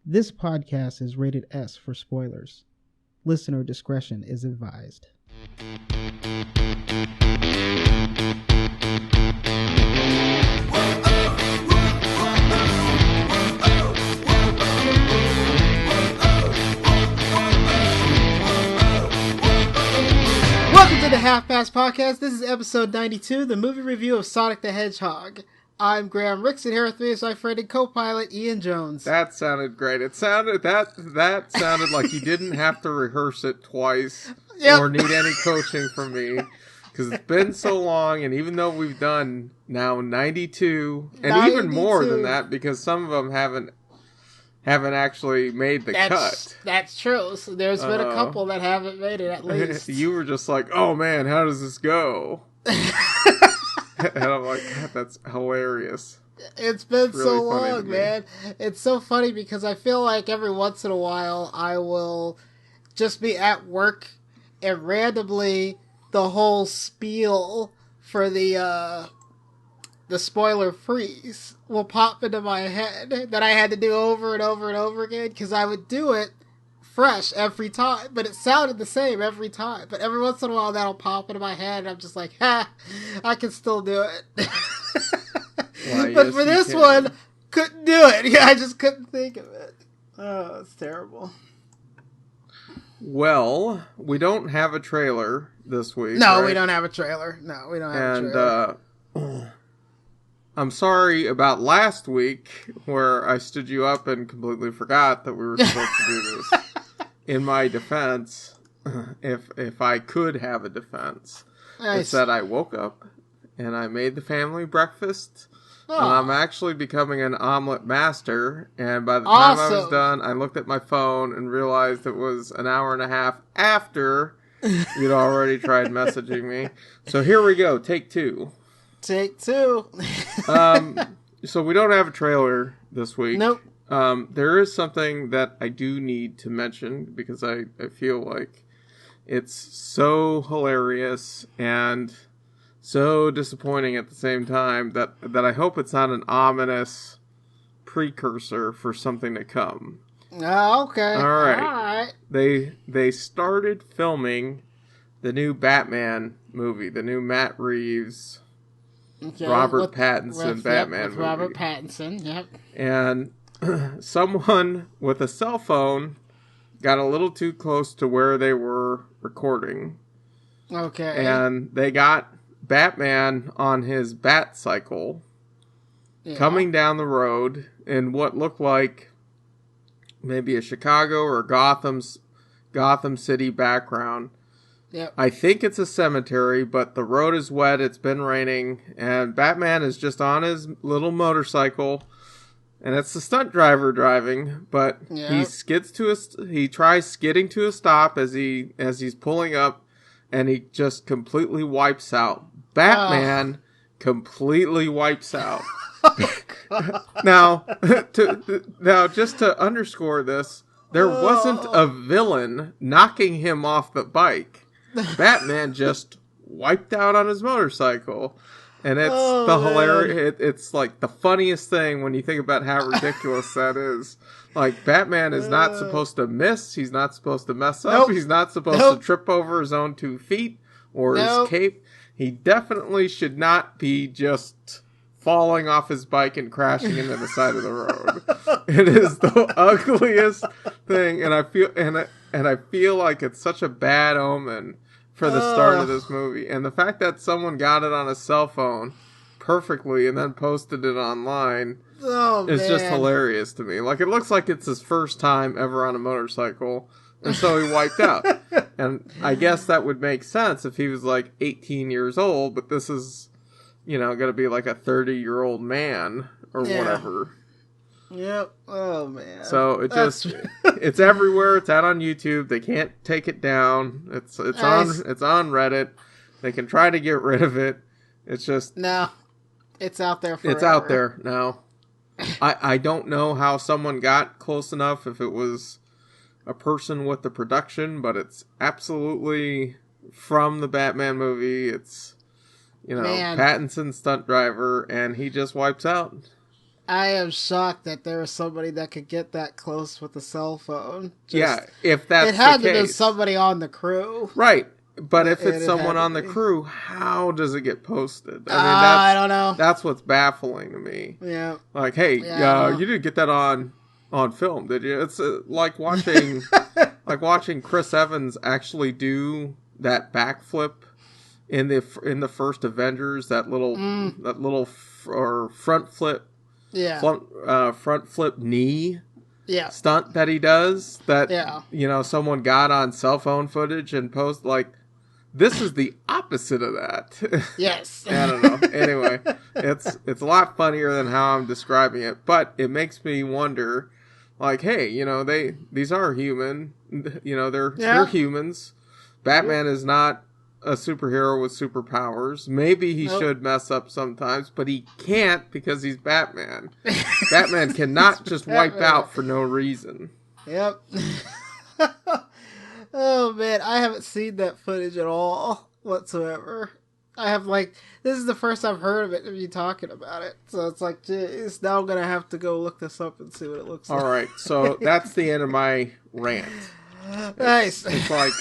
This podcast is rated S for spoilers. Listener discretion is advised. Welcome to the Half Past Podcast. This is episode 92, the movie review of Sonic the Hedgehog. I'm Graham Ricks, and here with me is my friend and co-pilot Ian Jones. That sounded great. It sounded that sounded like you didn't have to rehearse it twice or need any coaching from me, because it's been so long. And even though we've done now 92, and even more than that, because some of them haven't actually made the cut. That's true. So there's been a couple that haven't made it, at least. You were just like, "Oh man, how does this go?" And I'm like, God, that's hilarious. It's been really so long, man. It's so funny because I feel like every once in a while I will just be at work and randomly the whole spiel for the spoiler freeze will pop into my head that I had to do over and over and over again, because I would do it fresh every time, but it sounded the same every time. But every once in a while that'll pop into my head and I'm just like, I can still do it. Well, but for this one, couldn't do it. Yeah, I just couldn't think of it. Oh, it's terrible. Well, we don't have a trailer this week. No, right? we don't have a trailer. No, we don't have a trailer. And I'm sorry about last week where I stood you up and completely forgot that we were supposed to do this. In my defense, if I could have a defense, nice. It's that I woke up and I made the family breakfast. Oh. And I'm actually becoming an omelet master. And by the time I was done, I looked at my phone and realized it was an hour and a half after you'd already tried messaging me. So here we go. Take two. Take two. So we don't have a trailer this week. Nope. There is something that I do need to mention because I feel like it's so hilarious and so disappointing at the same time that I hope it's not an ominous precursor for something to come. Oh, okay. All right. They started filming the new Batman movie, the new Matt Reeves, Robert Pattinson Batman movie. Robert Pattinson, yep. And someone with a cell phone got a little too close to where they were recording. Okay. And they got Batman on his bat cycle coming down the road in what looked like maybe a Chicago or Gotham City background. Yep. I think it's a cemetery, but the road is wet, it's been raining, and Batman is just on his little motorcycle. And it's the stunt driver driving, but he tries skidding to a stop as he's pulling up, and he just completely wipes out. Batman completely wipes out. Now, just to underscore this, there wasn't a villain knocking him off the bike. Batman just wiped out on his motorcycle. And it's hilarious. It's like the funniest thing when you think about how ridiculous that is. Like, Batman is not supposed to miss. He's not supposed to mess up. Nope. He's not supposed to trip over his own 2 feet or his cape. He definitely should not be just falling off his bike and crashing into the side of the road. It is the ugliest thing, and I feel like it's such a bad omen for the start of this movie. And the fact that someone got it on a cell phone perfectly and then posted it online is just hilarious to me. Like, it looks like it's his first time ever on a motorcycle, and so he wiped out. And I guess that would make sense if he was like 18 years old, but this is, going to be like a 30-year-old man or whatever. Yep. Oh, man. So it's everywhere. It's out on YouTube. They can't take it down. It's on Reddit. They can try to get rid of it. It's just... No. It's out there forever. It's out there now. I don't know how someone got close enough, if it was a person with the production, but it's absolutely from the Batman movie. It's, Pattinson stunt driver, and he just wipes out. I am shocked that there was somebody that could get that close with a cell phone. If that's it had the to case. be somebody on the crew, right? But if it's someone on the crew, how does it get posted? I don't know. That's what's baffling to me. Yeah. Like, hey, you didn't get that on film, did you? It's like watching Chris Evans actually do that backflip in the first Avengers. That little front flip. Yeah. Front flip knee. Yeah. Stunt that he does. That someone got on cell phone footage and posted like. This is the opposite of that. Yes. I don't know. Anyway, it's a lot funnier than how I'm describing it, but it makes me wonder, like, hey, these are human. They're humans. Batman is not a superhero with superpowers. Maybe he should mess up sometimes, but he can't because he's Batman. Batman cannot just wipe out for no reason. Yep. Oh man, I haven't seen that footage at all whatsoever. This is the first I've heard of it of you talking about it. So it's like, geez, now I'm going to have to go look this up and see what it looks like. All right, so that's the end of my rant. Nice. It's like,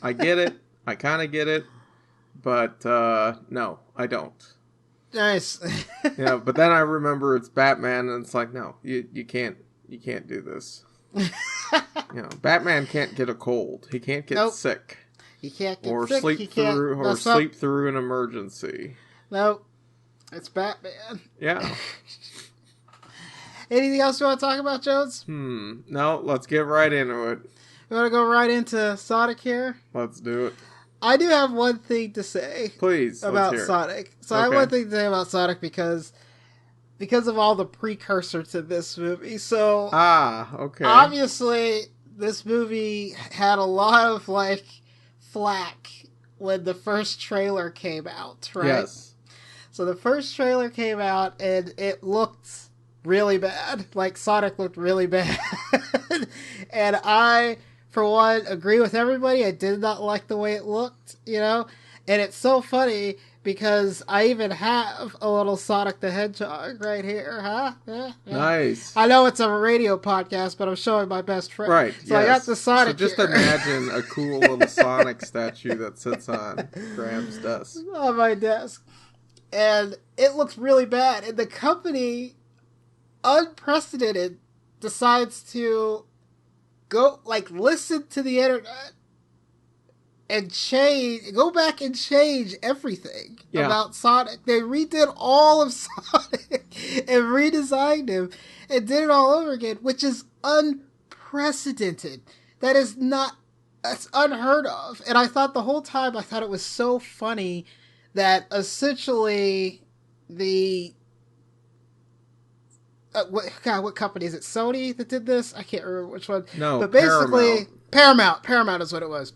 I get it, I kind of get it, but no, I don't. Nice. But then I remember it's Batman, and it's like, no, you can't do this. Batman can't get a cold. He can't get sick. He can't get or sick. Sleep through an emergency. Nope. It's Batman. Yeah. Anything else you want to talk about, Jones? No, let's get right into it. You want to go right into Sonic here? Let's do it. I do have one thing to say. Please, about Sonic. So I have one thing to say about Sonic because of all the precursor to this movie. So okay. Obviously, this movie had a lot of flack when the first trailer came out, right? Yes. So the first trailer came out and it looked really bad. Sonic looked really bad. And I, for one, agree with everybody. I did not like the way it looked, And it's so funny because I even have a little Sonic the Hedgehog right here, huh? Yeah. Nice. I know it's a radio podcast, but I'm showing my best friend. Right, So I got the Sonic So just imagine a cool little Sonic statue that sits on Graham's desk. On my desk. And it looks really bad. And the company, unprecedented, decides to go, listen to the internet and go back and change everything about Sonic. They redid all of Sonic and redesigned him and did it all over again, which is unprecedented. That's unheard of. And I thought the whole time, it was so funny that essentially what company is it? Sony that did this? I can't remember which one. No, but basically Paramount is what it was.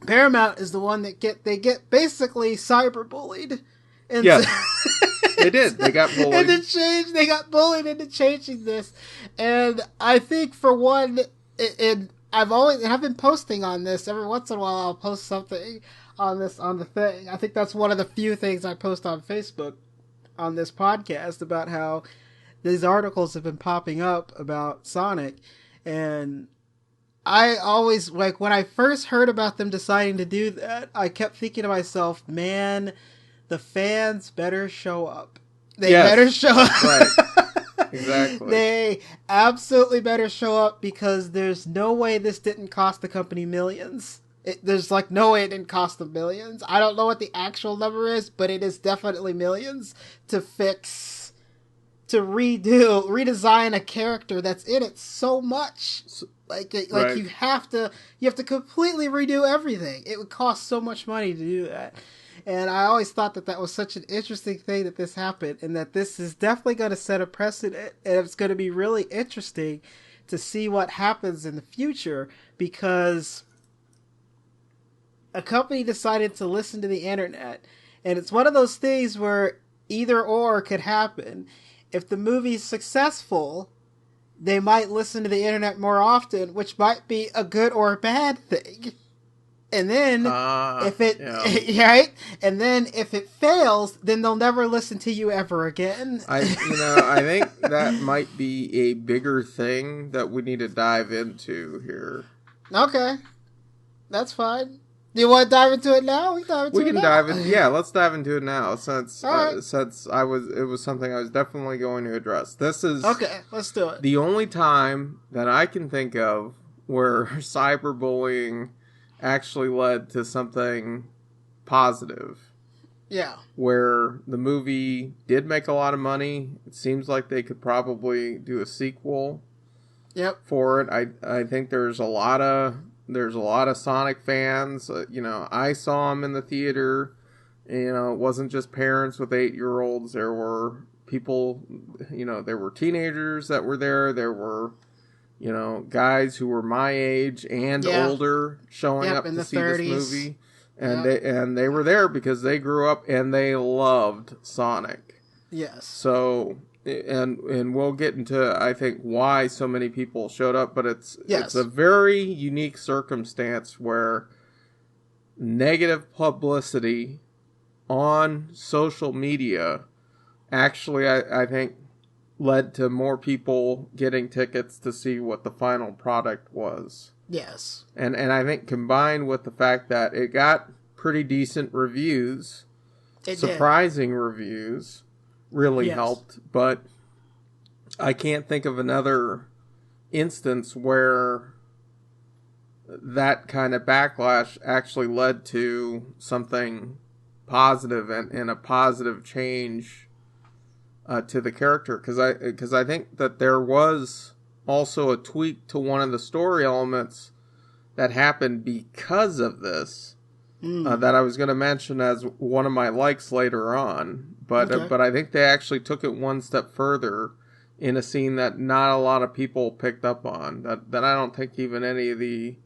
Paramount is the one that get basically cyberbullied. Yes, they did. They got bullied. They got bullied into changing this. And I think for one, I've been posting on this every once in a while. I'll post something on the thing. I think that's one of the few things I post on Facebook on this podcast about how these articles have been popping up about Sonic. And I always, when I first heard about them deciding to do that, I kept thinking to myself, man, the fans better show up. They better show up. Right. Exactly. They absolutely better show up because there's no way this didn't cost the company millions. There's no way it didn't cost them millions. I don't know what the actual number is, but it is definitely millions to redesign a character that's in it so much. Right. you have to completely redo everything. It would cost so much money to do that. And I always thought that was such an interesting thing that this happened, and that this is definitely going to set a precedent, and it's going to be really interesting to see what happens in the future, because a company decided to listen to the internet, and it's one of those things where either or could happen. If the movie's successful, they might listen to the internet more often, which might be a good or a bad thing. And then right, and then if it fails, then they'll never listen to you ever again. I think that might be a bigger thing that we need to dive into here. Okay, that's fine. Do you want to dive into it now? We can dive in. Yeah, let's dive into it now. Since it was something I was definitely going to address. This is okay. Let's do it. The only time that I can think of where cyberbullying actually led to something positive. Yeah. Where the movie did make a lot of money. It seems like they could probably do a sequel. Yep. For it, I think there's a lot of Sonic fans. I saw them in the theater. It wasn't just parents with 8-year-olds. There were people. There were teenagers that were there. There were, guys who were my age and older showing up to see 30s. This movie, and they were there because they grew up and they loved Sonic. Yes. So. And we'll get into, I think, why so many people showed up, but it's a very unique circumstance where negative publicity on social media actually, I think, led to more people getting tickets to see what the final product was. Yes. And I think combined with the fact that it got pretty decent reviews, surprising reviews, really helped, but I can't think of another instance where that kind of backlash actually led to something positive and a positive change to the character, because I think that there was also a tweak to one of the story elements that happened because of this. That I was going to mention as one of my likes later on. But I think they actually took it one step further in a scene that not a lot of people picked up on. That I don't think even any of the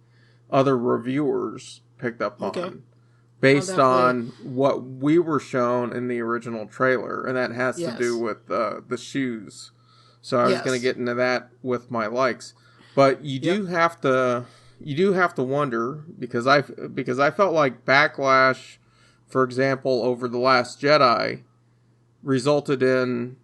other reviewers picked up on. Based on what we were shown in the original trailer. And that has to do with the shoes. So I was going to get into that with my likes. But you do have to... You do have to wonder, because I felt like backlash, for example, over The Last Jedi, resulted in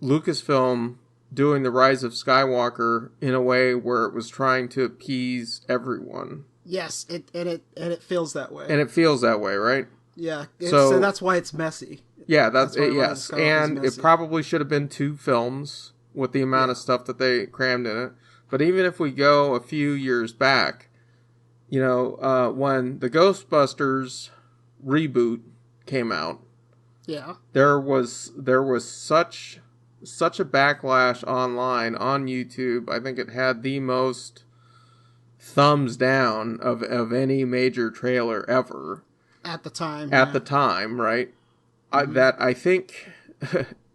Lucasfilm doing The Rise of Skywalker in a way where it was trying to appease everyone. Yes, it feels that way. And it feels that way, right? Yeah, so that's why it's messy. Yeah, that's it, yes. And it probably should have been 2 films with the amount of stuff that they crammed in it. But even if we go a few years back, when the Ghostbusters reboot came out, there was such a backlash online on YouTube. I think it had the most thumbs down of any major trailer ever at the time. At the time, right? That I think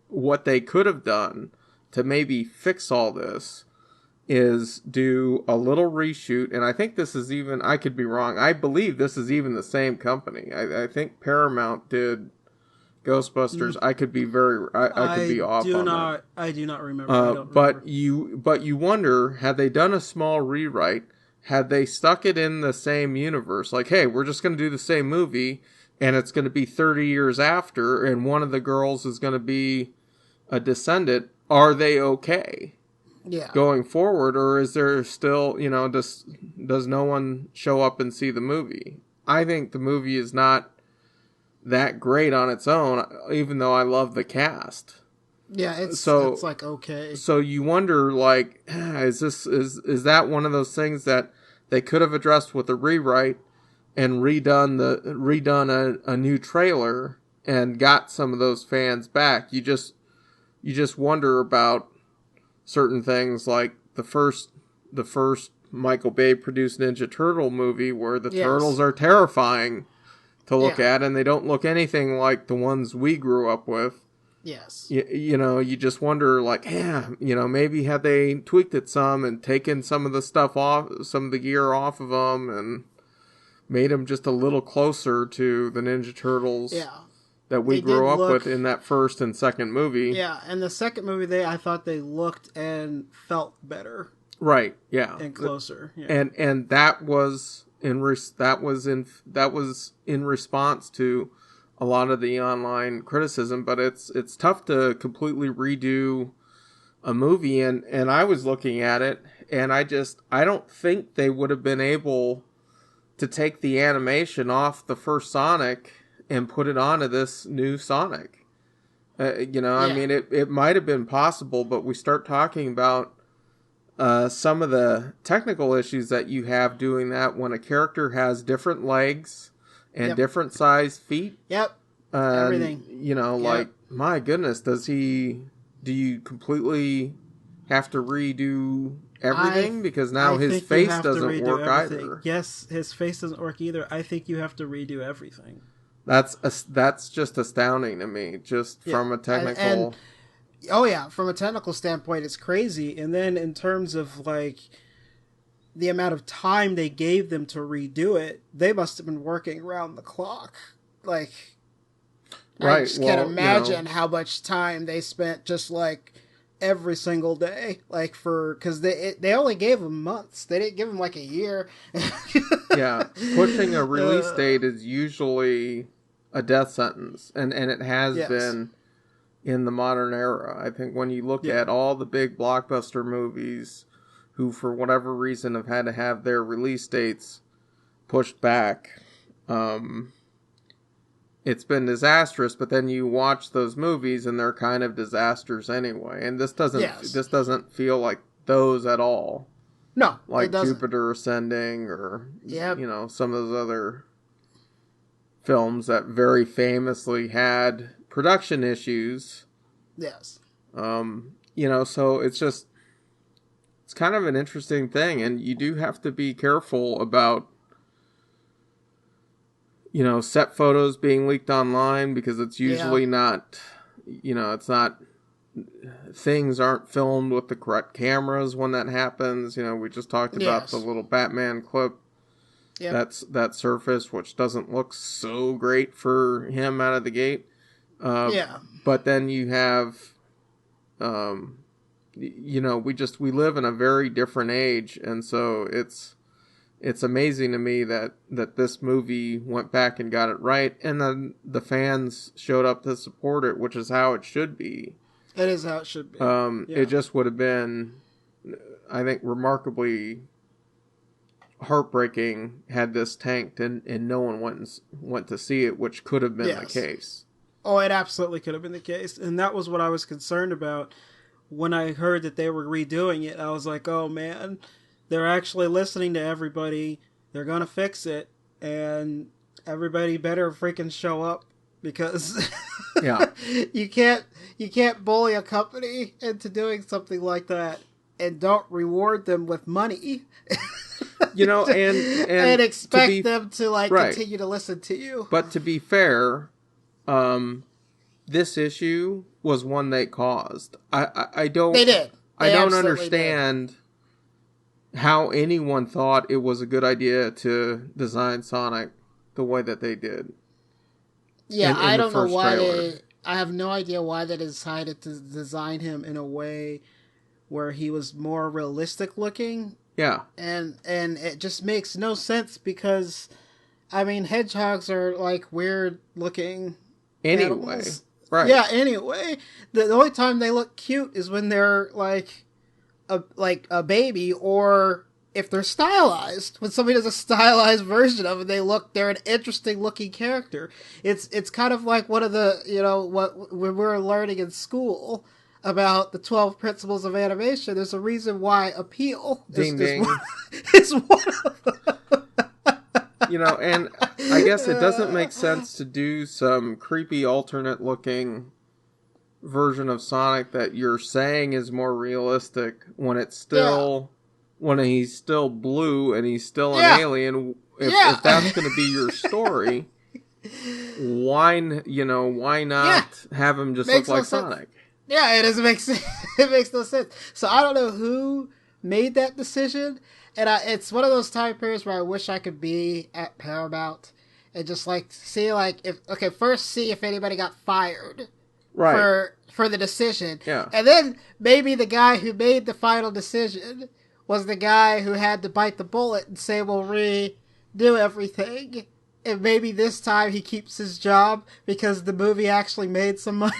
what they could have done to maybe fix all this is do a little reshoot, and I think this is even, I could be wrong, I believe this is even the same company. I think Paramount did Ghostbusters. I could be I could be off on that. I do not remember. But you wonder, had they done a small rewrite, had they stuck it in the same universe, like, hey, we're just going to do the same movie, and it's going to be 30 years after, and one of the girls is going to be a descendant, are they okay? Yeah. Going forward, or is there still, does no one show up and see the movie? I think the movie is not that great on its own, even though I love the cast. Yeah, it's like okay. So you wonder, like, is that one of those things that they could have addressed with a rewrite and redone a new trailer and got some of those fans back? You just wonder about certain things, like the first Michael Bay produced Ninja Turtle movie, where the turtles are terrifying to look at, and they don't look anything like the ones we grew up with. Yes. You just wonder, like, maybe had they tweaked it some and taken some of the stuff off, some of the gear off of them, and made them just a little closer to the Ninja Turtles. Yeah. That we grew up with in that first and second movie. Yeah, and the second movie, I thought they looked and felt better. Right, yeah. And closer. Yeah. And that was that was in response to a lot of the online criticism, but it's tough to completely redo a movie, and I was looking at it, and I don't think they would have been able to take the animation off the first Sonic and put it onto this new Sonic. I mean, it might have been possible, but we start talking about some of the technical issues that you have doing that when a character has different legs and different size feet. Yep. Everything. Like, my goodness, do you completely have to redo everything? Because now his face doesn't work either. Yes, his face doesn't work either. I think you have to redo everything. That's just astounding to me, from a technical... from a technical standpoint, it's crazy. And then in terms of, like, the amount of time they gave them to redo it, they must have been working around the clock. Like... Right. I just can't imagine how much time they spent just like every single day, like because they only gave them months. They didn't give them like a year. Yeah, pushing a release date is usually a death sentence, and it has been in the modern era. I think when you look at all the big blockbuster movies, who for whatever reason have had to have their release dates pushed back. It's been disastrous, but then you watch those movies and they're kind of disasters anyway. And this doesn't feel like those at all. No, like Jupiter Ascending or some of those other films that very famously had production issues. Yes. So it's kind of an interesting thing, and you do have to be careful about set photos being leaked online, because it's usually not, it's not, things aren't filmed with the correct cameras when that happens. We just talked about the little Batman clip that surfaced, which doesn't look so great for him out of the gate. But then you have, we live in a very different age, and so it's amazing to me that this movie went back and got it right, and then the fans showed up to support it, which is how it should be. It is how it should be. It just would have been, I think, remarkably heartbreaking had this tanked and no one went to see it, which could have been the case. Oh, it absolutely could have been the case, and that was what I was concerned about when I heard that they were redoing it. I was like, oh man, they're actually listening to everybody. They're going to fix it. And everybody better freaking show up, because you can't bully a company into doing something like that and don't reward them with money. and expect them to continue to listen to you. But to be fair, this issue was one they caused. I don't understand how anyone thought it was a good idea to design Sonic the way that they did. Yeah, I don't know why I have no idea why they decided to design him in a way where he was more realistic looking. Yeah. And it just makes no sense, because, I mean, hedgehogs are, like, weird looking animals. Right. Yeah, anyway. The only time they look cute is when they're, like a baby, or if they're stylized. When somebody does a stylized version of it, they're an interesting looking character. It's kind of like one of the, what we were learning in school about the 12 principles of animation. There's a reason why appeal is one of them. And I guess it doesn't make sense to do some creepy alternate looking version of Sonic that you're saying is more realistic when it's still when he's still blue and he's still an alien. If that's going to be your story, why not have him just look like Sonic? Yeah, it doesn't make sense. It makes no sense. So I don't know who made that decision, and it's one of those time periods where I wish I could be at Paramount and just see if anybody got fired. Right. For the decision. Yeah. And then maybe the guy who made the final decision was the guy who had to bite the bullet and say, we'll do everything. And maybe this time he keeps his job because the movie actually made some money.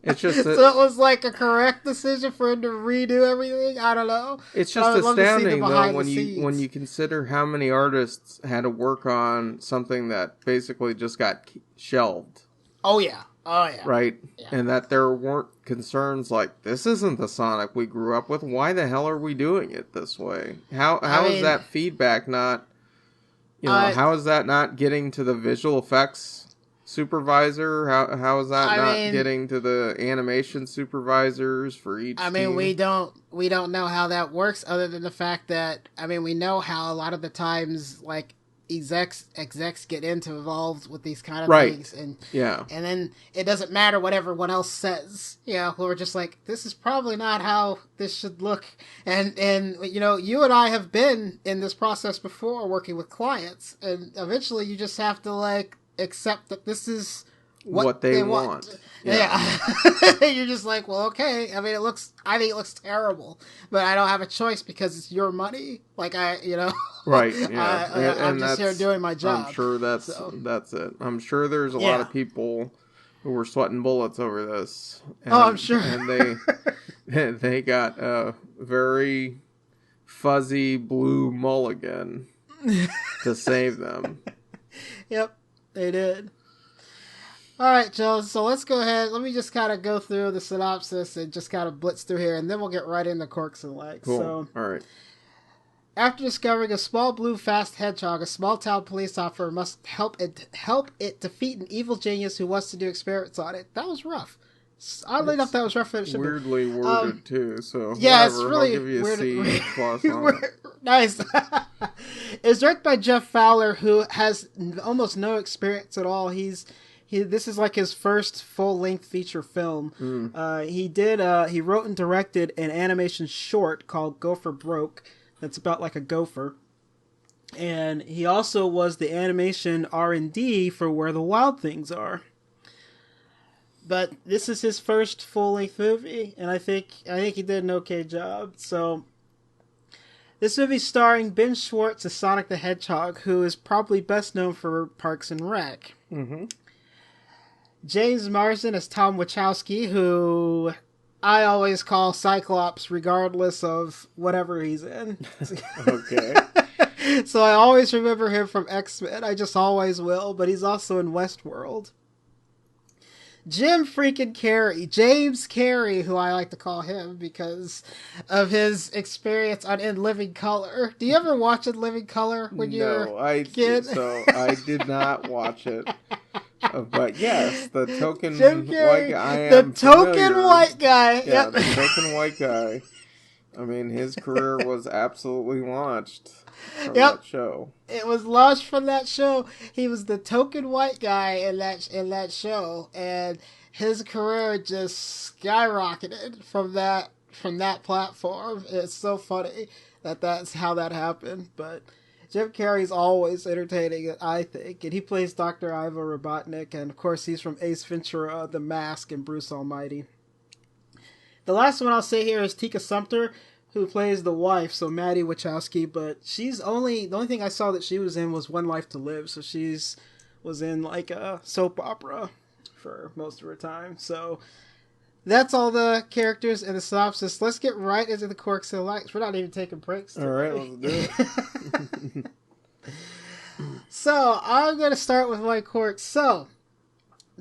It's just so it was like a correct decision for him to redo everything. I don't know. It's just astounding though when you consider how many artists had to work on something that basically just got shelved. Oh yeah. Right? Yeah. And that there weren't concerns like, this isn't the Sonic we grew up with. Why the hell are we doing it this way? How is that feedback not, how is that not getting to the visual effects supervisor? How is that not getting to the animation supervisors for each team? we don't know how that works other than the fact that, we know how a lot of the times, like, execs get involved with these kind of things, and then it doesn't matter what everyone else says. We're just like, this is probably not how this should look, and you and I have been in this process before, working with clients, and eventually you just have to like accept that this is what they want. Yeah. You're just like, well, okay. I think it looks terrible, but I don't have a choice because it's your money. Like right. Yeah. I'm just here doing my job. I'm sure that's it. I'm sure there's a lot of people who were sweating bullets over this. I'm sure. And they got a very fuzzy blue mulligan to save them. Yep. They did. All right, Joe, so let's go ahead. Let me just kind of go through the synopsis and just kind of blitz through here, and then we'll get right into quirks and legs. Cool. So, all right. After discovering a small blue fast hedgehog, a small-town police officer must help it defeat an evil genius who wants to do experiments on it. That was rough. Oddly enough, that was rough. Weirdly worded, too, so yeah, whatever. It's really I'll give you a C plus on it. Nice. It's directed by Jeff Fowler, who has almost no experience at all. This is like his first full-length feature film. He wrote and directed an animation short called Gopher Broke that's about like a gopher. And he also was the animation R&D for Where the Wild Things Are. But this is his first full-length movie, and I think he did an okay job. So, this movie starring Ben Schwartz as Sonic the Hedgehog, who is probably best known for Parks and Rec. Mm-hmm. James Marsden as Tom Wachowski, who I always call Cyclops regardless of whatever he's in. Okay. So I always remember him from X-Men. I just always will, but he's also in Westworld. Jim freaking Carrey, James Carrey, who I like to call him because of his experience on In Living Color. Do you ever watch In Living Color when you were a kid? So I did not watch it. But yes, the token Jim Carrey, white guy. The token white guy. Yeah, yep. The token white guy. I mean, his career was absolutely launched from that show. It was launched from that show. He was the token white guy in that show, and his career just skyrocketed from that platform. It's so funny that's how that happened. But Jim Carrey's always entertaining, I think, and he plays Dr. Ivo Robotnik, and of course he's from Ace Ventura, The Mask, and Bruce Almighty. The last one I'll say here is Tika Sumpter, who plays the wife, so Maddie Wachowski, but the only thing I saw that she was in was One Life to Live, so was in like a soap opera for most of her time. So that's all the characters and the synopsis. Let's get right into the quirks and likes. We're not even taking breaks today. All right, let's do it. So I'm going to start with my quirks. So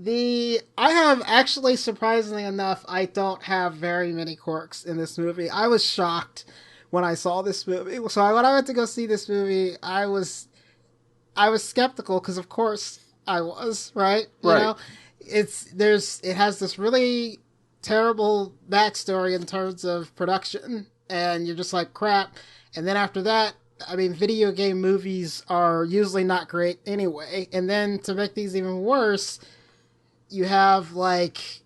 I have actually, surprisingly enough, I don't have very many quirks in this movie. I was shocked when I saw this movie. So when I went to go see this movie, I was skeptical because, of course, I was, right? You know, it has this really terrible backstory in terms of production, and you're just like, crap. And then after that, I mean, video game movies are usually not great anyway. And then to make these even worse, you have, like,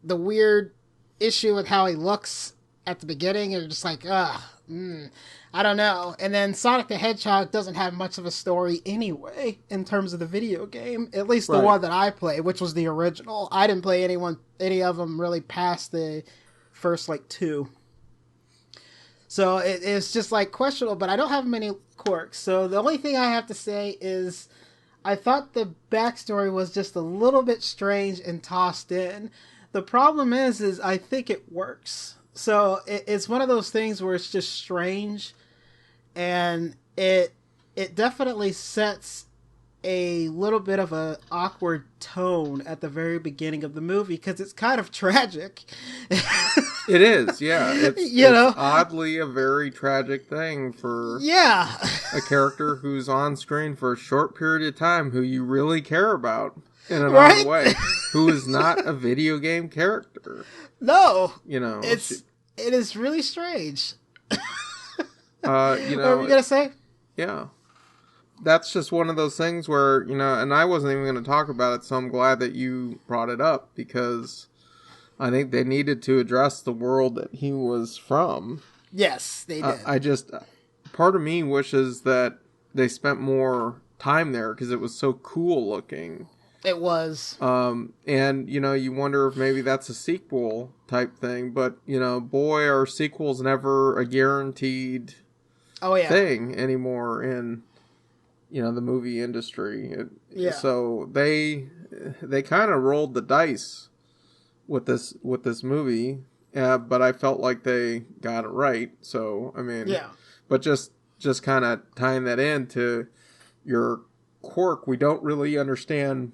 the weird issue with how he looks at the beginning, and you're just like, I don't know. And then Sonic the Hedgehog doesn't have much of a story anyway, in terms of the video game. At least the one that I played, which was the original. I didn't play any of them really past the first, like, 2. So it's just, like, questionable, but I don't have many quirks. So the only thing I have to say is I thought the backstory was just a little bit strange and tossed in. The problem is I think it works. So it's one of those things where it's just strange, and it definitely sets a little bit of an awkward tone at the very beginning of the movie because it's kind of tragic. It is, yeah. It's oddly a very tragic thing for a character who's on screen for a short period of time who you really care about in an odd way, who is not a video game character. No. It is really strange. What were you going to say? Yeah. That's just one of those things where, and I wasn't even going to talk about it, so I'm glad that you brought it up, because I think they needed to address the world that he was from. Yes, they did. Part of me wishes that they spent more time there, because it was so cool looking. It was. And, you wonder if maybe that's a sequel type thing, but, boy, are sequels never a guaranteed thing anymore in the movie industry. So they kind of rolled the dice with this movie, but I felt like they got it right. So but just kind of tying that into your quirk, we don't really understand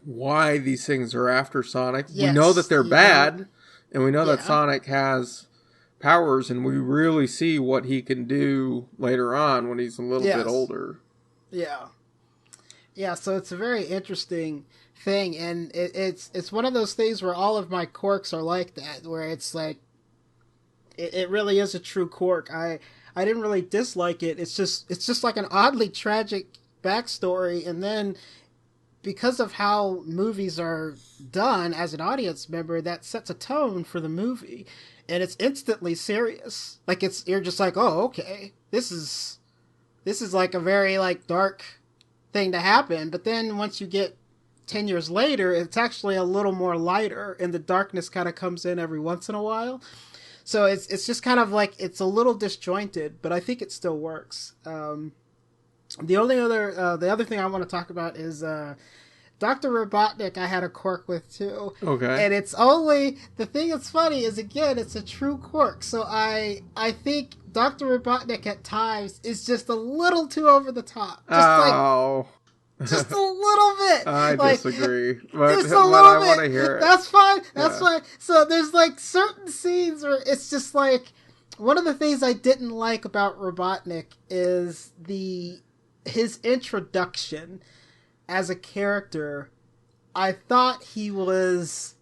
why these things are after Sonic. We know that they're bad, and we know that Sonic has powers, and we really see what he can do later on when he's a little bit older. Yeah, so it's a very interesting thing, and it's one of those things where all of my quirks are like that, where it's like it really is a true quirk. I didn't really dislike it. It's just like an oddly tragic backstory, and then because of how movies are done as an audience member, that sets a tone for the movie, and it's instantly serious. Like you're just like, oh, okay, this is like a very like dark thing to happen. But then once you get 10 years later, it's actually a little more lighter, and the darkness kind of comes in every once in a while. So it's just kind of like, it's a little disjointed, but I think it still works. The other thing I want to talk about is Dr. Robotnik. I had a quirk with too. Okay. And it's only, the thing that's funny is, again, it's a true quirk. So I think Dr. Robotnik at times is just a little too over the top. Just a little bit. I disagree. But, just a little bit. I want to hear it. That's fine. That's fine. So there's like certain scenes where it's just like, one of the things I didn't like about Robotnik is his introduction as a character. I thought he was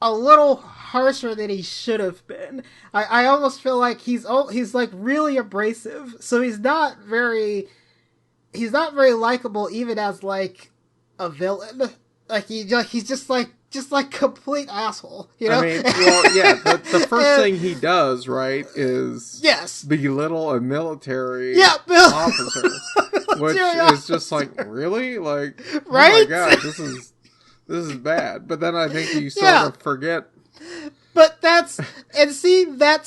a little harsher than he should have been. I almost feel like he's like really abrasive. So he's not very likable, even as like a villain. Like he's just like complete asshole, I mean, well, yeah. The first thing he does, right, is belittle a military officer, which is just like, really, like, right? Oh my god, this is bad. But then I think you sort of forget. But that's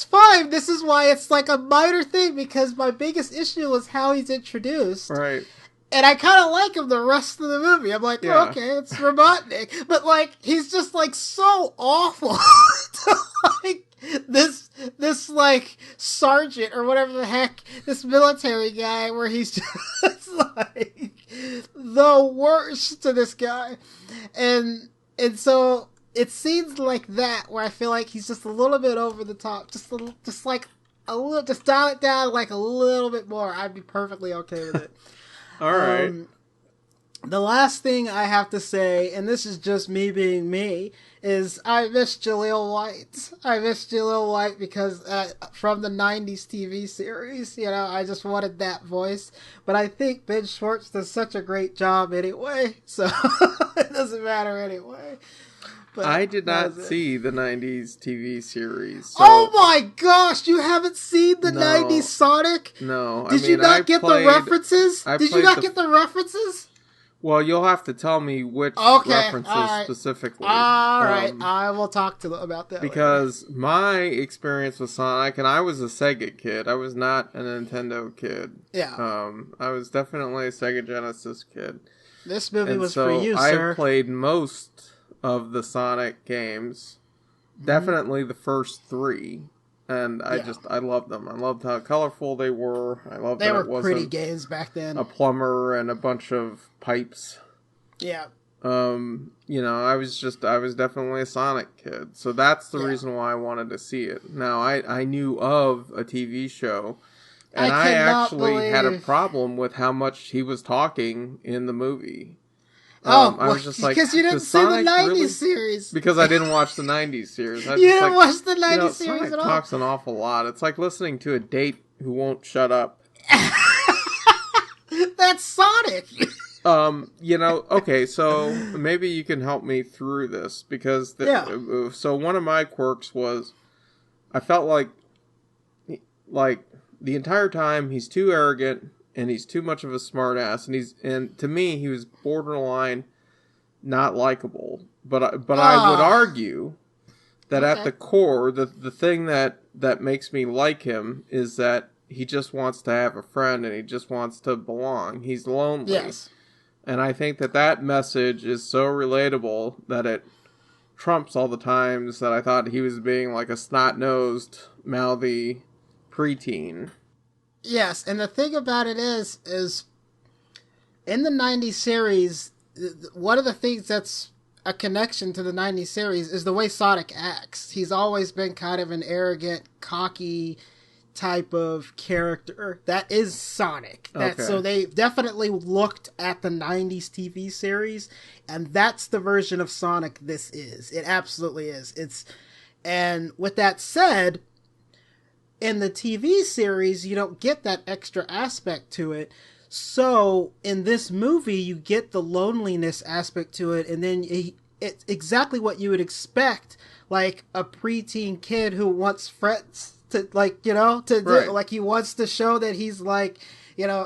fine. This is why it's like a minor thing, because my biggest issue was how he's introduced. Right. And I kind of like him the rest of the movie. I'm like, oh, okay, it's Robotnik. But, like, he's just, like, so awful to, like, this, like, sergeant or whatever the heck, this military guy, where he's just, like, the worst to this guy. And so it's scenes like that where I feel like he's just a little bit over the top. Just dial it down, like, a little bit more. I'd be perfectly okay with it. All right. The last thing I have to say, and this is just me being me, is I miss Jaleel White. I miss Jaleel White because from the 90s TV series, I just wanted that voice. But I think Ben Schwartz does such a great job anyway, so it doesn't matter anyway. But I did not see the 90s TV series. So oh my gosh, you haven't seen the 90s Sonic? No. Did you not get the references? Well, you'll have to tell me which references specifically. All right, I will talk to them about that because later. My experience with Sonic, and I was a Sega kid. I was not a Nintendo kid. Yeah. I was definitely a Sega Genesis kid. This movie was for you, sir. I played most of the Sonic games. Definitely the first 3. And I loved them. I loved how colorful they were. I loved that it wasn't pretty games back then. A plumber and a bunch of pipes. Yeah. I was definitely a Sonic kid. So that's the reason why I wanted to see it. Now, I knew of a TV show, and I actually had a problem with how much he was talking in the movie. I was just like, because you didn't see the 90s series. Because I didn't watch the 90s series. You didn't watch the 90s series Sonic at all? Talks an awful lot. It's like listening to a date who won't shut up. That's Sonic. Okay, so maybe you can help me through this, because so one of my quirks was I felt like the entire time he's too arrogant and he's too much of a smartass, and to me he was borderline not likable. But I would argue that at the core, the thing that makes me like him is that he just wants to have a friend and he just wants to belong. He's lonely. Yes. And I think that message is so relatable that it trumps all the times that I thought he was being like a snot-nosed, mouthy preteen. Yes, and the thing about it is in the 90s series, one of the things that's a connection to the 90s series is the way Sonic acts. He's always been kind of an arrogant, cocky type of character. That is Sonic. So they definitely looked at the 90s TV series, and that's the version of Sonic this is. It absolutely is. And with that said, in the TV series, you don't get that extra aspect to it. So in this movie, you get the loneliness aspect to it, and then it's exactly what you would expect, like a preteen kid who wants friends to, do, like he wants to show that he's like,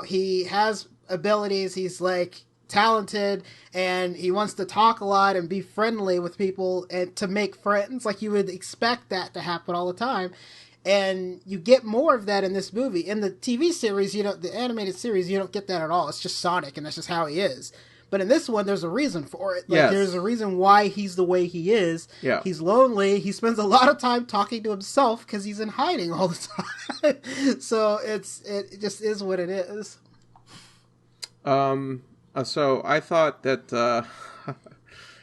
he has abilities, he's like talented, and he wants to talk a lot and be friendly with people and to make friends. Like you would expect that to happen all the time. And you get more of that in this movie. In the TV series, the animated series, you don't get that at all. It's just Sonic, and that's just how he is. But in this one, there's a reason for it. There's a reason why he's the way he is. Yeah. He's lonely. He spends a lot of time talking to himself because he's in hiding all the time. So it just is what it is. So I thought that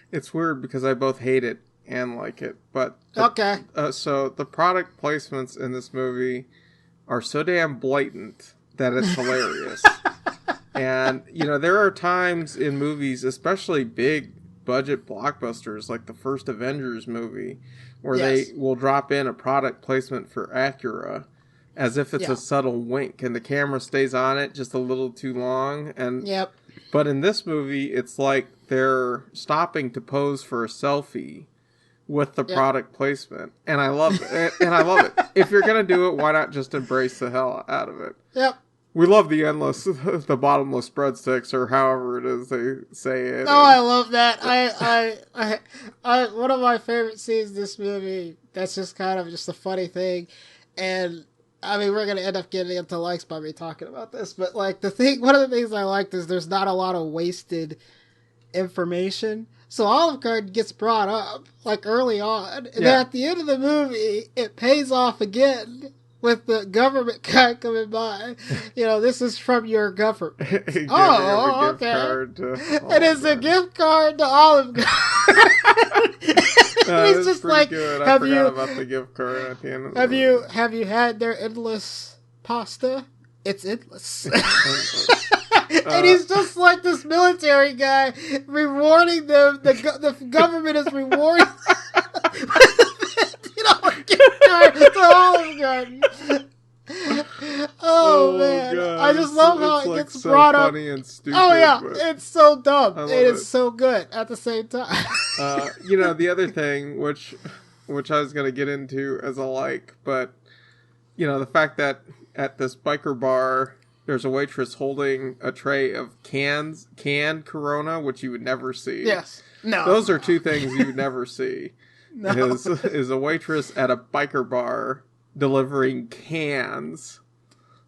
it's weird because I both hate it and like it, but so the product placements in this movie are so damn blatant that it's hilarious. And there are times in movies, especially big budget blockbusters like the first Avengers movie, where they will drop in a product placement for Acura as if it's a subtle wink, and the camera stays on it just a little too long. But in this movie, it's like they're stopping to pose for a selfie with the product placement, and I love it. If you're gonna do it, why not just embrace the hell out of it? Yep. We love the bottomless breadsticks, or however it is they say it. Oh, I love that. I one of my favorite scenes in this movie. That's just kind of just a funny thing, and I mean we're gonna end up getting into likes by me talking about this, but like one of the things I liked is there's not a lot of wasted information. So Olive Garden gets brought up, like, early on. And then at the end of the movie, it pays off again with the government guy coming by. This is from your government. Okay. And it's a gift card to Olive Garden. He's just like, good. I forgot about the gift card at the end of the movie. Have you had their endless pasta? It's endless. And he's just like this military guy rewarding them. The government is rewarding to Olive Garden. Oh man, God. I just love how it gets so brought up. Funny and stupid, it's so dumb. It is so good at the same time. The other thing, which I was gonna get into as a like, but the fact that at this biker bar, there's a waitress holding a tray of canned Corona, which you would never see. Yes. No. Those are two things you would never see. No. Is a waitress at a biker bar delivering cans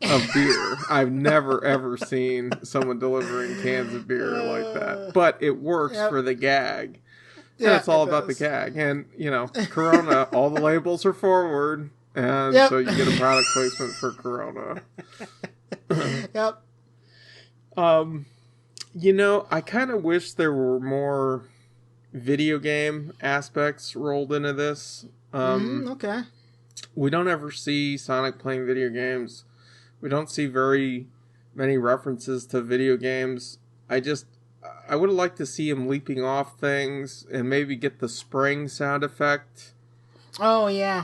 of beer. I've never, ever seen someone delivering cans of beer like that. But it works for the gag. Yeah, it's all about the gag. And, Corona, all the labels are forward. And so you get a product placement for Corona. Yep. I kind of wish there were more video game aspects rolled into this. Okay. We don't ever see Sonic playing video games. We don't see very many references to video games. I would have liked to see him leaping off things and maybe get the spring sound effect. Oh, yeah.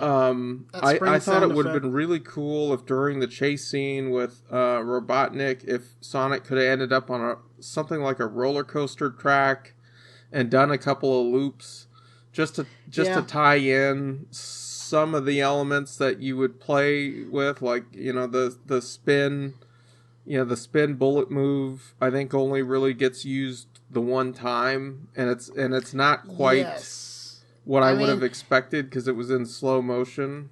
I thought it would have been really cool if during the chase scene with Robotnik, if Sonic could have ended up on something like a roller coaster track and done a couple of loops just to tie in some of the elements that you would play with, like, the spin, the spin bullet move, I think only really gets used the one time, and it's not quite what I would have expected because it was in slow motion.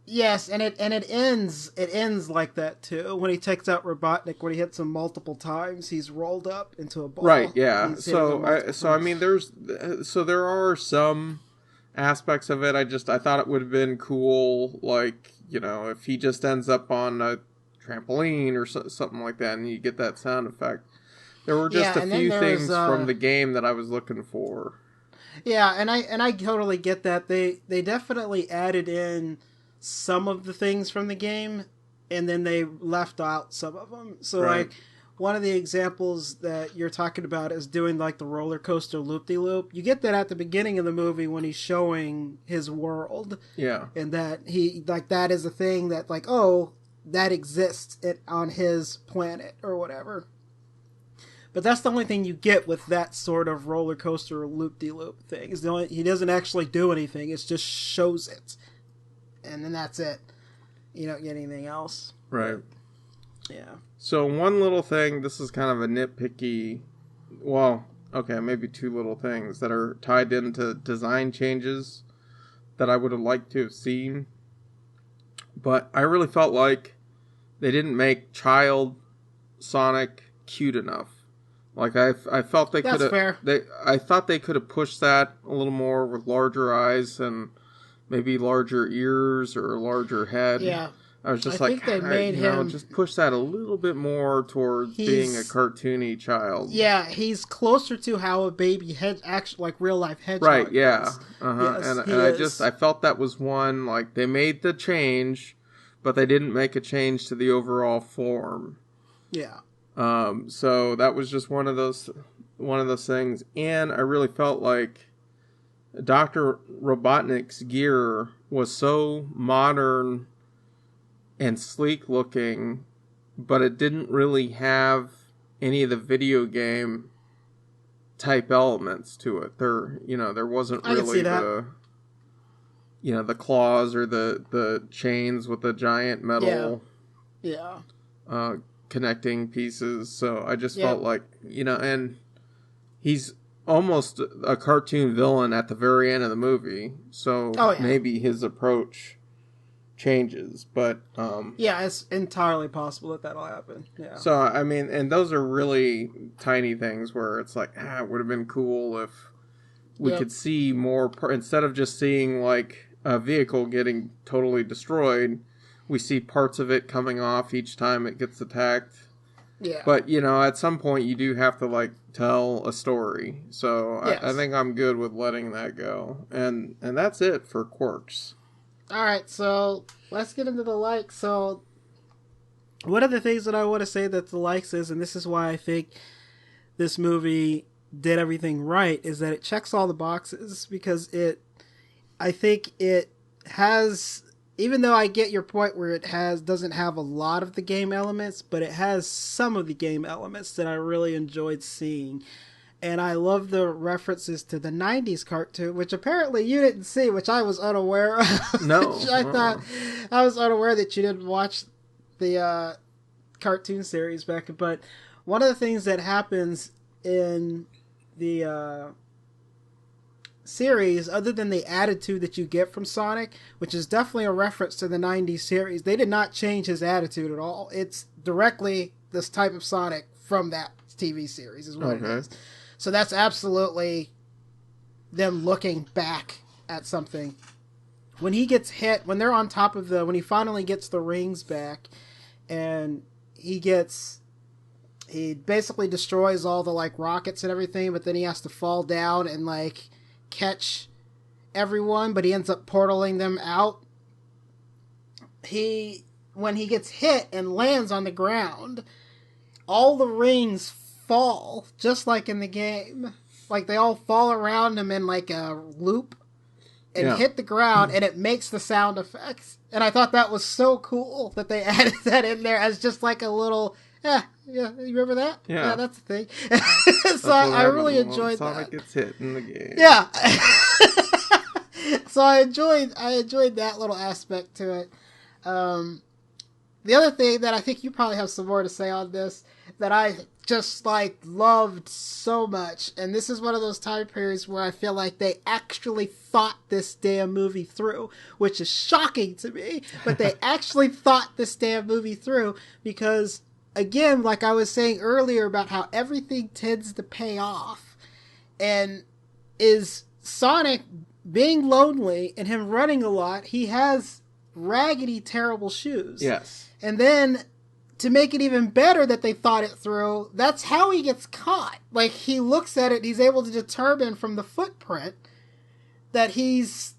Yes, and it ends like that too. When he takes out Robotnik, when he hits him multiple times, he's rolled up into a ball. Right, yeah. So I mean, there are some aspects of it. I thought it would have been cool, like, if he just ends up on a trampoline or something like that, and you get that sound effect. There were just a few things from the game that I was looking for. Yeah, and I totally get that. They definitely added in some of the things from the game, and then they left out some of them. So, like, one of the examples that you're talking about is doing, like, the roller coaster loop-de-loop. You get that at the beginning of the movie when he's showing his world. Yeah. And that that is a thing that, like, oh, that exists on his planet or whatever. But that's the only thing you get with that sort of roller coaster loop-de-loop thing. He doesn't actually do anything. It just shows it. And then that's it. You don't get anything else. Right. Yeah. So one little thing, this is kind of a nitpicky, well, okay, maybe two little things that are tied into design changes that I would have liked to have seen. But I really felt like they didn't make child Sonic cute enough. Like, I felt they could have. I thought they could have pushed that a little more with larger eyes and maybe larger ears or a larger head. Yeah. I was just think they made him just push that a little bit more towards being a cartoony child. Yeah, he's closer to how a baby like real life hedgehog. Right. Yeah. Yes, I felt that was one, like, they made the change, but they didn't make a change to the overall form. Yeah. So that was just one of those things, and I really felt like Dr. Robotnik's gear was so modern and sleek looking, but it didn't really have any of the video game type elements to it. There wasn't really the claws or the chains with the giant metal. Yeah. Connecting pieces. So I just felt like, and he's almost a cartoon villain at the very end of the movie. So maybe his approach changes, but it's entirely possible that'll happen. Yeah. So I mean, and those are really tiny things where it's like, it would have been cool if we could see more instead of just seeing like a vehicle getting totally destroyed. We see parts of it coming off each time it gets attacked. Yeah. But, at some point you do have to, like, tell a story. So yes. I think I'm good with letting that go. And that's it for quirks. Alright, so let's get into the likes. So one of the things that I want to say that the likes is, and this is why I think this movie did everything right, is that it checks all the boxes. Because I think it has... Even though I get your point where it doesn't have a lot of the game elements, but it has some of the game elements that I really enjoyed seeing. And I love the references to the 90s cartoon, which apparently you didn't see, which I was unaware of. No. I thought I was unaware that you didn't watch the cartoon series back. But one of the things that happens in the series, other than the attitude that you get from Sonic, which is definitely a reference to the 90s series, they did not change his attitude at all. It's directly this type of Sonic from that TV series is what it is. So that's absolutely them looking back at something. When he gets hit, when they're on top of when he finally gets the rings back, and he basically destroys all the like rockets and everything, but then he has to fall down and like catch everyone, but he ends up portaling them out. When he gets hit and lands on the ground, all the rings fall, just like in the game. Like, they all fall around him in like a loop and hit the ground, and it makes the sound effects. And I thought that was so cool that they added that in there as just like a little, you remember that? Yeah, that's the thing. So I really enjoyed Sonic gets hit in the game. Yeah. So I enjoyed that little aspect to it. The other thing that I think you probably have some more to say on this, that I just like loved so much, and this is one of those time periods where I feel like they actually thought this damn movie through, which is shocking to me, but they actually thought this damn movie through, because again, like I was saying earlier about how everything tends to pay off, and is Sonic being lonely and him running a lot, he has raggedy, terrible shoes. Yes. And then, to make it even better that they thought it through, that's how he gets caught. Like, he looks at it, he's able to determine from the footprint that he's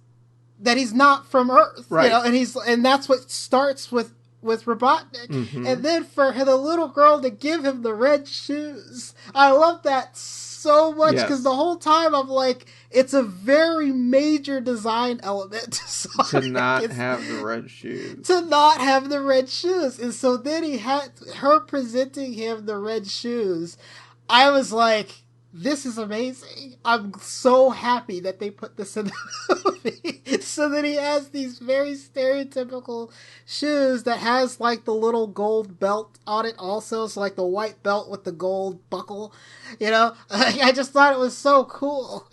not from Earth. Right. You know, and that's what starts with Robotnik. Mm-hmm. And then for the little girl to give him the red shoes. I love that so much, because the whole time I'm like, it's a very major design element to not have the red shoes. To not have the red shoes. And so then he had her presenting him the red shoes. I was like, this is amazing. I'm so happy that they put this in the movie. So that he has these very stereotypical shoes that has like the little gold belt on it also. So like the white belt with the gold buckle, you know. I just thought it was so cool.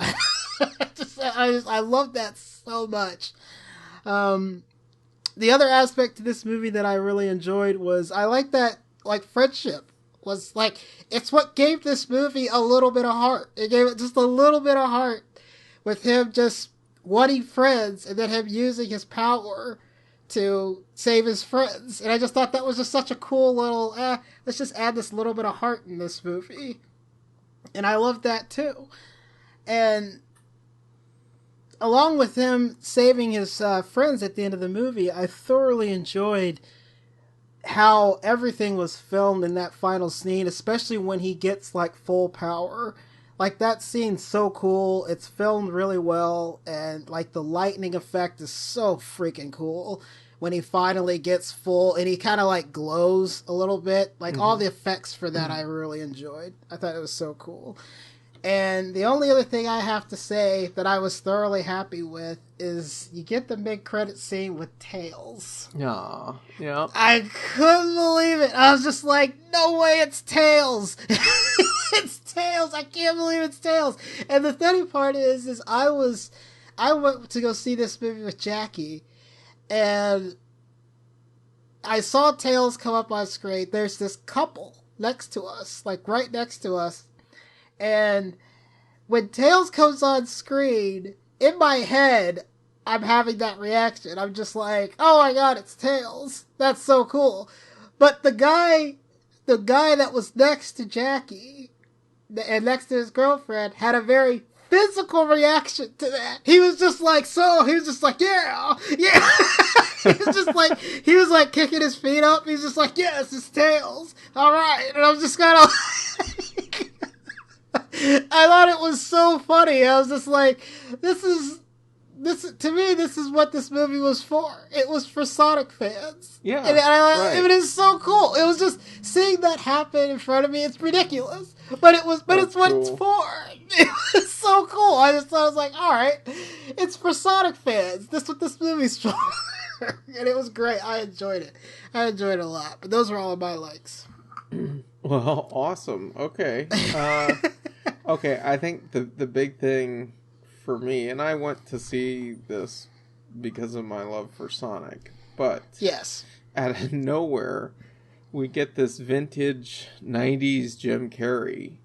I love that so much. The other aspect to this movie that I really enjoyed was, I like that, like, friendship was like, it's what gave this movie a little bit of heart. It gave it just a little bit of heart, with him just wanting friends and then him using his power to save his friends. And I just thought that was just such a cool little, let's just add this little bit of heart in this movie. And I loved that too. And along with him saving his friends at the end of the movie, I thoroughly enjoyed how everything was filmed in that final scene, especially when he gets like full power. Like, that scene's so cool. It's filmed really well, and like the lightning effect is so freaking cool when he finally gets full, and he kind of like glows a little bit. Like, all the effects for that I really enjoyed. I thought it was so cool. And the only other thing I have to say that I was thoroughly happy with is you get the mid-credit scene with Tails. Aww, yeah. I couldn't believe it. I was just like, no way, it's Tails. It's Tails. I can't believe it's Tails. And the funny part is I went to go see this movie with Jackie, and I saw Tails come up on screen. There's this couple next to us, like right next to us. And when Tails comes on screen, in my head, I'm having that reaction. I'm just like, oh my god, it's Tails. That's so cool. But the guy that was next to Jackie, and next to his girlfriend, had a very physical reaction to that. He was just like, yeah. he was like kicking his feet up. He's just like, yes, it's Tails. All right. And I was just kind of I thought it was so funny. I was just like, this is what this movie was for. It was for Sonic fans. Yeah. And it is so cool. It was just seeing that happen in front of me. It's ridiculous. But it's what it's for. It was so cool. I was like, all right, it's for Sonic fans. This is what this movie's for. And it was great. I enjoyed it. I enjoyed it a lot. But those were all of my likes. Well, awesome. Okay. Okay, I think the big thing for me, and I went to see this because of my love for Sonic, but yes, out of nowhere, we get this vintage 90s Jim Carrey.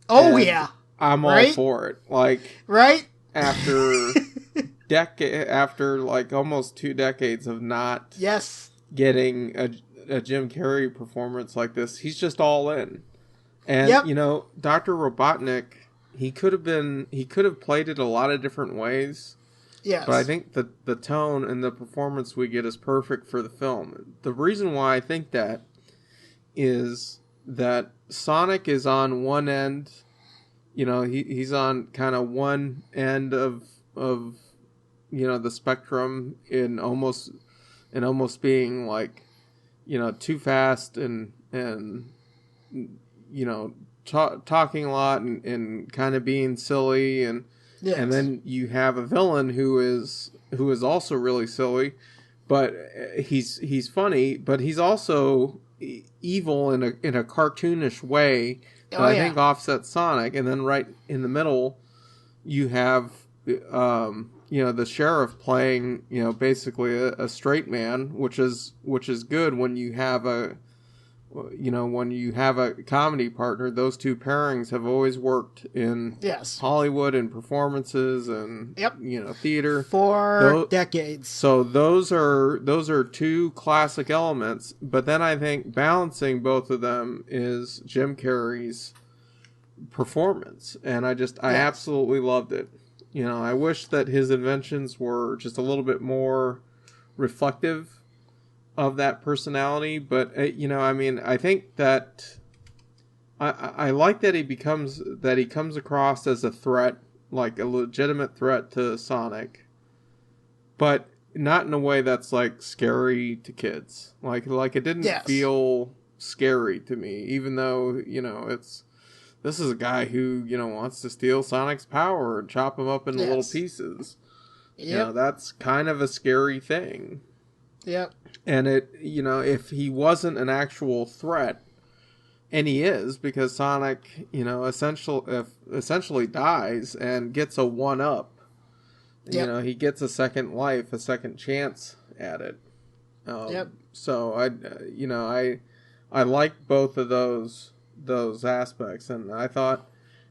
Oh, yeah. I'm all for it. Like, right? After after like almost 2 decades of not getting a Jim Carrey performance like this, he's just all in. And Dr. Robotnik, he could have played it a lot of different ways. Yes. But I think the tone and the performance we get is perfect for the film. The reason why I think that is that Sonic is on one end, he's on kind of one end of the spectrum in almost being like, too fast and talking a lot and kind of being silly and then you have a villain who is also really silly, but he's funny, but he's also evil in a cartoonish way that I think offsets Sonic. And then right in the middle you have the sheriff playing basically a straight man, which is good when you have a comedy partner. Those two pairings have always worked in Hollywood and performances and theater for decades. So those are two classic elements. But then I think balancing both of them is Jim Carrey's performance, and I absolutely loved it. I wish that his inventions were just a little bit more reflective of that personality, but I think that I like that he comes across as a threat, like a legitimate threat to Sonic, but not in a way that's like scary to kids. Like it didn't feel scary to me, even though this is a guy who wants to steal Sonic's power and chop him up into little pieces. That's kind of a scary thing. Yep. And if he wasn't an actual threat, and he is, because Sonic, essentially dies and gets a 1-up. Yep. He gets a second life, a second chance at it. So I like both of those aspects, and I thought,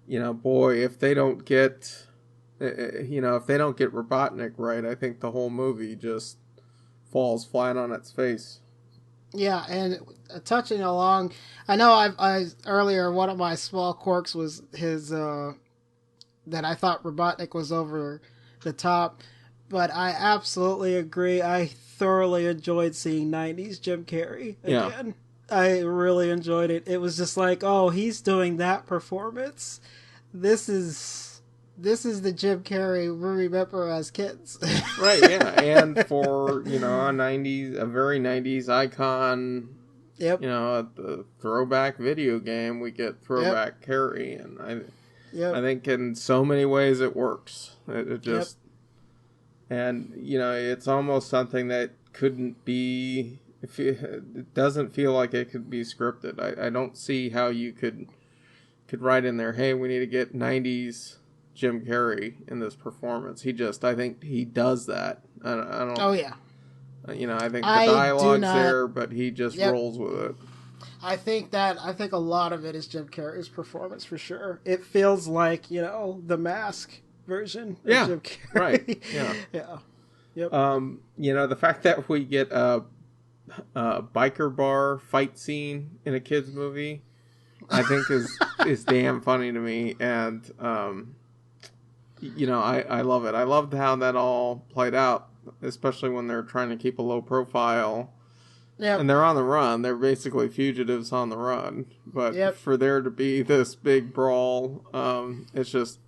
boy, if they don't get Robotnik right, I think the whole movie just falls flat on its face. Yeah, and touching along, I know I earlier one of my small quirks was his that I thought Robotnik was over the top, but I absolutely agree. I thoroughly enjoyed seeing 90s Jim Carrey again. Yeah. I really enjoyed it. It was just like, oh, he's doing that performance. This is the Jim Carrey we remember as kids. Right, yeah. And for, a very 90s icon, the throwback video game, we get throwback Carrey. And I think in so many ways it works. It just, and, it's almost something that couldn't be, it doesn't feel like it could be scripted. I don't see how you could write in there, hey, we need to get 90s Jim Carrey in this performance. I think he does that. I don't. Oh yeah. I think the dialogue's there, but he just rolls with it. I think a lot of it is Jim Carrey's performance for sure. It feels like the Mask version of Jim Carrey. Right. Yeah. Yeah. Yep. The fact that we get a biker bar fight scene in a kids movie, I think is damn funny to me, and I love it. I loved how that all played out, especially when they're trying to keep a low profile. Yep. And they're on the run. They're basically fugitives on the run. But for there to be this big brawl, it's just,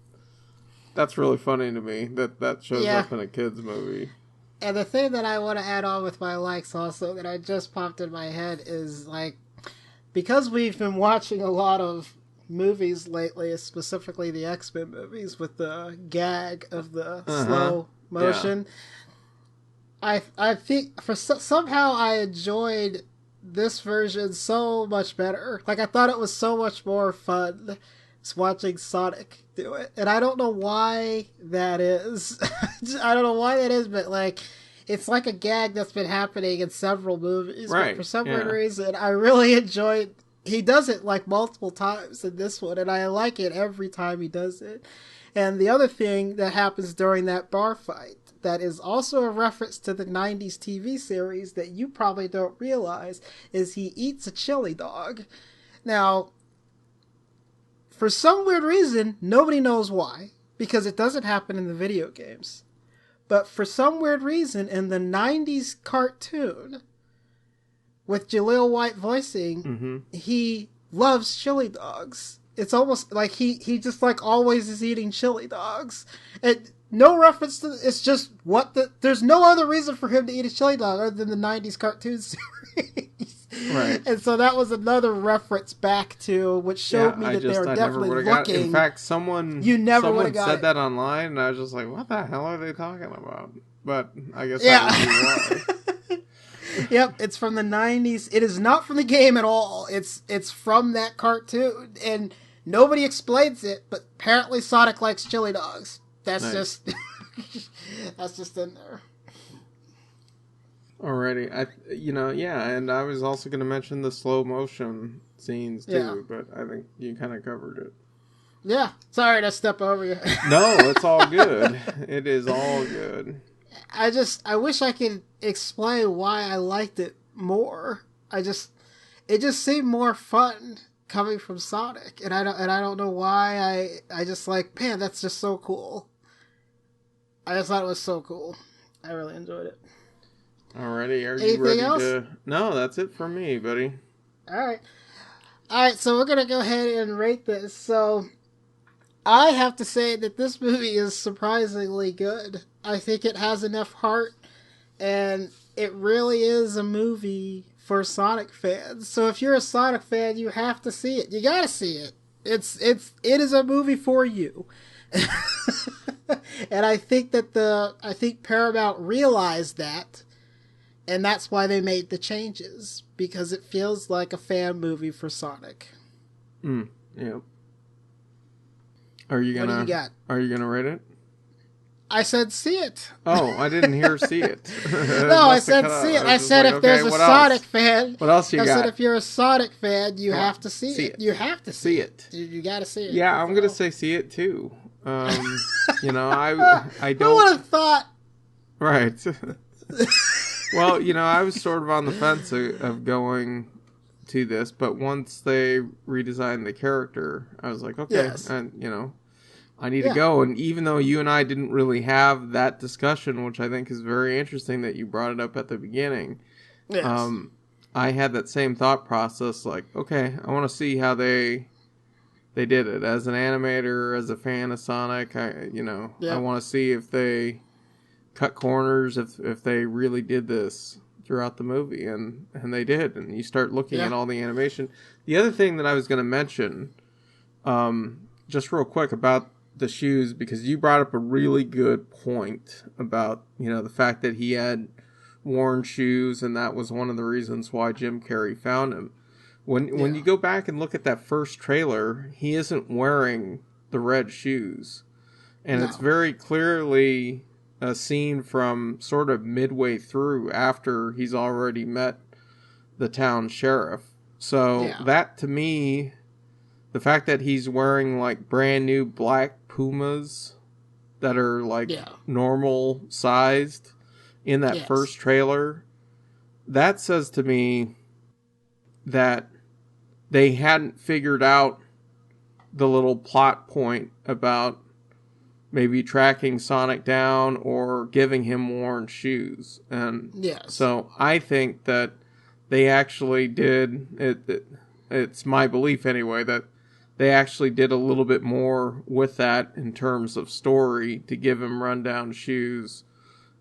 that's really funny to me that shows up in a kid's movie. And the thing that I want to add on with my likes also that I just popped in my head is, like, because we've been watching a lot of movies lately, specifically the X-Men movies with the gag of the slow motion. I think somehow I enjoyed this version so much better. Like, I thought it was so much more fun watching Sonic do it. And I don't know why that is. I don't know why that is, but, like, it's like a gag that's been happening in several movies. Right. But for some weird reason, I really enjoyed... He does it, like, multiple times in this one, and I like it every time he does it. And the other thing that happens during that bar fight that is also a reference to the 90s TV series that you probably don't realize is he eats a chili dog. Now, for some weird reason, nobody knows why, because it doesn't happen in the video games. But for some weird reason, in the 90s cartoon, with Jaleel White voicing, he loves chili dogs. It's almost like he just, like, always is eating chili dogs. And no reference to... It's just there's no other reason for him to eat a chili dog other than the 90s cartoon series. Right. And so that was another reference back to, which showed me that they were definitely looking... In fact, someone said that online, and I was just like, what the hell are they talking about? But I guess that would be why. Yep, it's from the 90s. It is not from the game at all. It's from that cartoon, and nobody explains it, but apparently Sonic likes chili dogs. That's nice. That's just in there. Alrighty, and I was also going to mention the slow motion scenes too, but I think you kind of covered it. Yeah, sorry to step over you. No, it's all good. It is all good. I wish I could explain why I liked it more. It just seemed more fun coming from Sonic, and I don't know why. I just like, man, that's just so cool. I just thought it was so cool. I really enjoyed it. Alrighty, you ready else? No, that's it for me, buddy. Alright, so we're gonna go ahead and rate this. So, I have to say that this movie is surprisingly good. I think it has enough heart, and it really is a movie for Sonic fans. So if you're a Sonic fan, you have to see it. You gotta see it. It is a movie for you. And I think that Paramount realized that, and that's why they made the changes, because it feels like a fan movie for Sonic. Yeah. What do you got? Are you gonna rate it? I said see it. Oh, I didn't hear see it. No, I said see it. I said if there's a Sonic fan. What else you got? I said if you're a Sonic fan, you have to see it. You have to see it. You got to see it. Yeah, I'm gonna say see it too. I don't. Who would have thought? Right. Well, I was sort of on the fence of going to this, but once they redesigned the character, I was like, okay, and I need to go. And even though you and I didn't really have that discussion, which I think is very interesting that you brought it up at the beginning, I had that same thought process. Like, okay, I want to see how they did it as an animator, as a fan of Sonic. I want to see if they cut corners, if they really did this throughout the movie, and they did. And you start looking at all the animation. The other thing that I was going to mention, just real quick about the shoes, because you brought up a really good point about, the fact that he had worn shoes, and that was one of the reasons why Jim Carrey found him. When you go back and look at that first trailer, he isn't wearing the red shoes. And it's very clearly a scene from sort of midway through after he's already met the town sheriff. So that, to me, the fact that he's wearing like brand new black Pumas that are like normal sized in that first trailer, that says to me that they hadn't figured out the little plot point about maybe tracking Sonic down or giving him worn shoes. And so I think that they actually did it. It's my belief anyway that they actually did a little bit more with that in terms of story to give him rundown shoes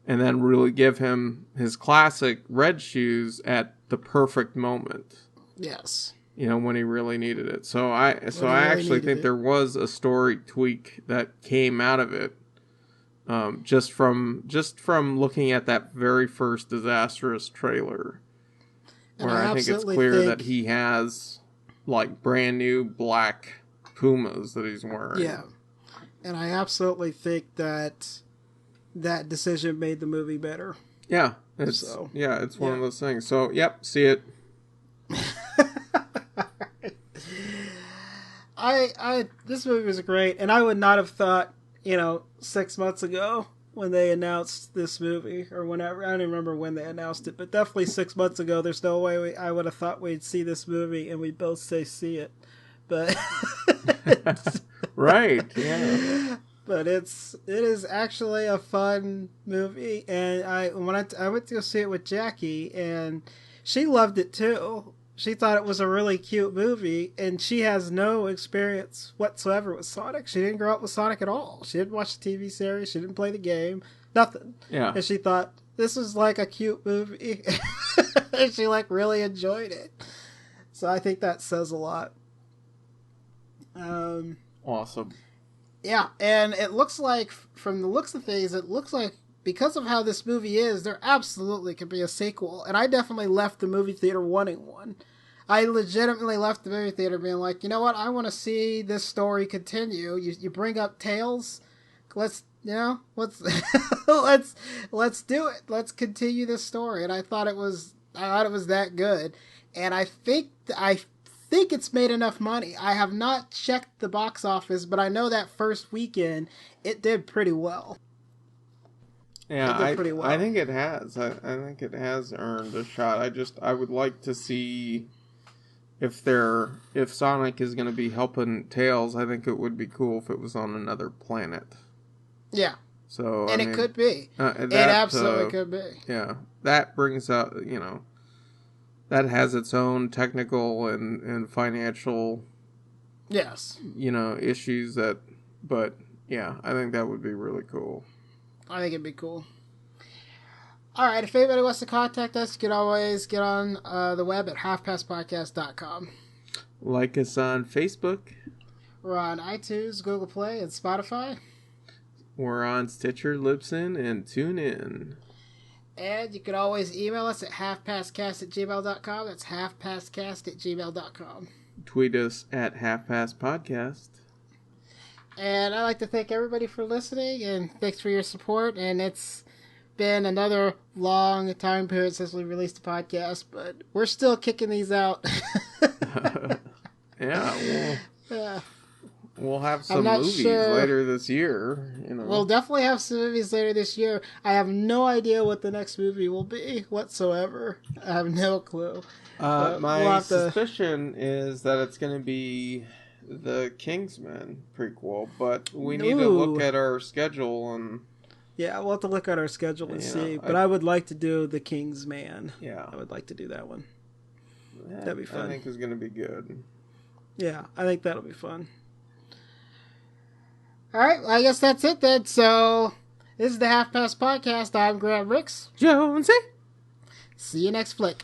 and then really give him his classic red shoes at the perfect moment. Yes. When he really needed it. So I actually think there was a story tweak that came out of it Just from looking at that very first disastrous trailer, where I think it's clear that he has like brand new black Pumas that he's wearing. Yeah, and I absolutely think that decision made the movie better. Yeah, it's one of those things. So, yep, see it. This movie was great, and I would not have thought, 6 months ago when they announced this movie, or whenever, I don't even remember when they announced it, but definitely 6 months ago, there's no way I would have thought we'd see this movie, and we both say see it. But right, yeah. But it is actually a fun movie, and I went to go see it with Jackie, and she loved it too. She thought it was a really cute movie, and she has no experience whatsoever with Sonic. She didn't grow up with Sonic at all. She didn't watch the TV series. She didn't play the game. Nothing. Yeah. And she thought, this is like a cute movie. And she really enjoyed it. So I think that says a lot. Awesome. Yeah, and it looks like, from the looks of things, it looks like because of how this movie is, there absolutely could be a sequel. And I definitely left the movie theater wanting one. I legitimately left the movie theater being like, you know what, I want to see this story continue. You bring up Tails, let's do it. Let's continue this story. And I thought it was that good. And I think it's made enough money. I have not checked the box office, but I know that first weekend it did pretty well. Yeah, I think it has. I think it has earned a shot. I would like to see if Sonic is going to be helping Tails. I think it would be cool if it was on another planet. Yeah. So it could be. It absolutely could be. Yeah, that brings up that has its own technical and financial issues but yeah, I think that would be really cool. I think it'd be cool. Alright, if anybody wants to contact us, you can always get on the web at halfpastpodcast.com. Like us on Facebook. We're on iTunes, Google Play, and Spotify. We're on Stitcher, Libsyn, and TuneIn. And you can always email us at halfpastcast@gmail.com. That's halfpastcast@gmail.com. Tweet us at halfpastpodcast. And I'd like to thank everybody for listening, and thanks for your support. And it's been another long time period since we released a podcast, but we're still kicking these out. We'll have some movies later this year. We'll definitely have some movies later this year. I have no idea what the next movie will be whatsoever. I have no clue. My suspicion is that it's going to be the Kingsman prequel, but we need to look at our schedule and... Yeah, we'll have to look at our schedule and see. But I would like to do the Kingsman. Yeah. I would like to do that one. That'd be fun. I think it's going to be good. Yeah, I think that'll be fun. Alright, well, I guess that's it then. So, this is the Half Past Podcast. I'm Graham Ricks. Jonesy. See you next flick.